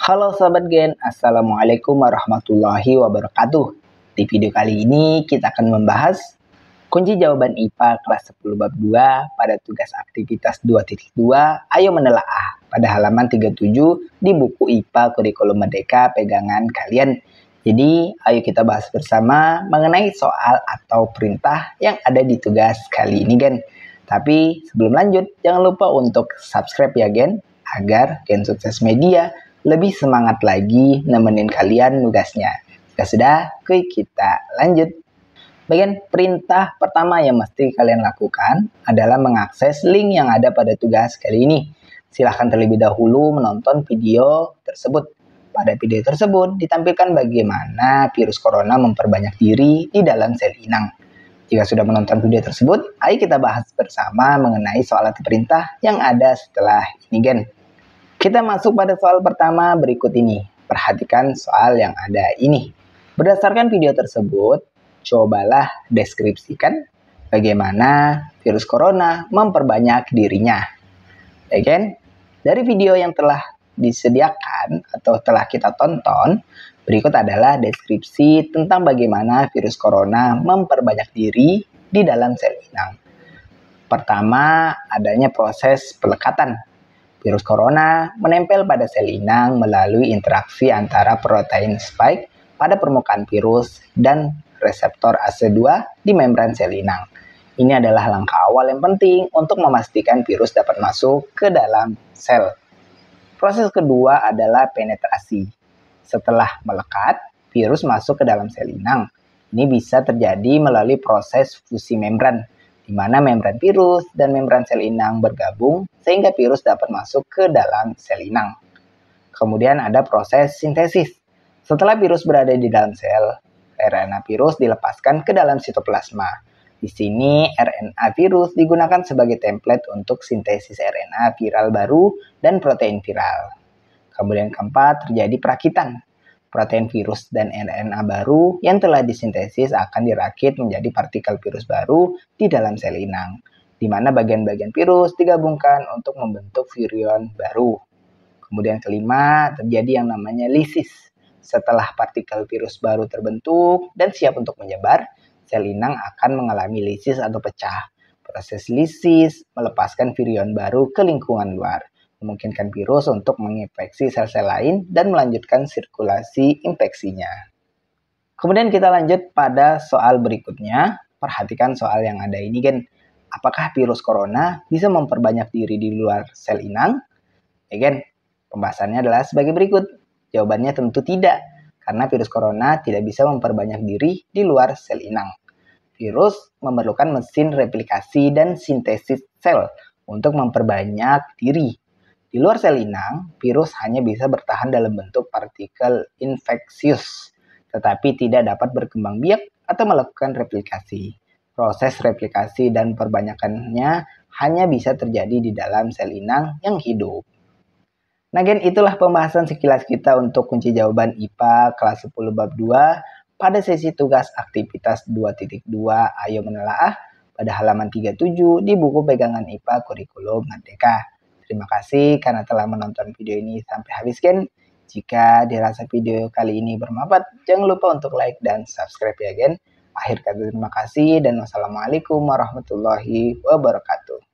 Halo Sobat Gen, Assalamualaikum warahmatullahi wabarakatuh. Di video kali ini kita akan membahas kunci jawaban IPA kelas 10 bab 2 pada tugas aktivitas 2.2 Ayo Menelaah pada halaman 37 di buku IPA Kurikulum Merdeka pegangan kalian. Jadi ayo kita bahas bersama mengenai soal atau perintah yang ada di tugas kali ini Gen. Tapi sebelum lanjut jangan lupa untuk subscribe ya Gen, agar Gen Sukses Media lebih semangat lagi nemenin kalian nugasnya. Jika sudah, kita lanjut. Bagian perintah pertama yang mesti kalian lakukan adalah mengakses link yang ada pada tugas kali ini. Silahkan terlebih dahulu menonton video tersebut. Pada video tersebut ditampilkan bagaimana virus corona memperbanyak diri di dalam sel inang. Jika sudah menonton video tersebut, ayo kita bahas bersama mengenai soal atau perintah yang ada setelah ini Gen. Kita masuk pada soal pertama berikut ini. Perhatikan soal yang ada ini. Berdasarkan video tersebut, cobalah deskripsikan bagaimana virus corona memperbanyak dirinya. Ya kan? Dari video yang telah disediakan atau telah kita tonton, berikut adalah deskripsi tentang bagaimana virus corona memperbanyak diri di dalam sel inang. Pertama, adanya proses pelekatan. Virus corona menempel pada sel inang melalui interaksi antara protein spike pada permukaan virus dan reseptor AC2 di membran sel inang. Ini adalah langkah awal yang penting untuk memastikan virus dapat masuk ke dalam sel. Proses kedua adalah penetrasi. Setelah melekat, virus masuk ke dalam sel inang. Ini bisa terjadi melalui proses fusi membran, di mana membran virus dan membran sel inang bergabung sehingga virus dapat masuk ke dalam sel inang. Kemudian ada proses sintesis. Setelah virus berada di dalam sel, RNA virus dilepaskan ke dalam sitoplasma. Di sini RNA virus digunakan sebagai template untuk sintesis RNA viral baru dan protein viral. Kemudian keempat, terjadi perakitan. Protein virus dan RNA baru yang telah disintesis akan dirakit menjadi partikel virus baru di dalam sel inang, di mana bagian-bagian virus digabungkan untuk membentuk virion baru. Kemudian kelima, terjadi yang namanya lisis. Setelah partikel virus baru terbentuk dan siap untuk menyebar, sel inang akan mengalami lisis atau pecah. Proses lisis melepaskan virion baru ke lingkungan luar, memungkinkan virus untuk menginfeksi sel-sel lain dan melanjutkan sirkulasi infeksinya. Kemudian kita lanjut pada soal berikutnya. Perhatikan soal yang ada ini Gen. Apakah virus corona bisa memperbanyak diri di luar sel inang? Ya Gen, pembahasannya adalah sebagai berikut. Jawabannya tentu tidak, karena virus corona tidak bisa memperbanyak diri di luar sel inang. Virus memerlukan mesin replikasi dan sintesis sel untuk memperbanyak diri. Di luar sel inang, virus hanya bisa bertahan dalam bentuk partikel infeksius, tetapi tidak dapat berkembang biak atau melakukan replikasi. Proses replikasi dan perbanyakannya hanya bisa terjadi di dalam sel inang yang hidup. Nah Gen, itulah pembahasan sekilas kita untuk kunci jawaban IPA kelas 10 bab 2 pada sesi tugas aktivitas 2.2 Ayo Menelaah pada halaman 37 di buku pegangan IPA Kurikulum Merdeka. Terima kasih karena telah menonton video ini sampai habis Gen. Jika dirasa video kali ini bermanfaat, jangan lupa untuk like dan subscribe ya Gen. Akhir kata terima kasih dan wassalamualaikum warahmatullahi wabarakatuh.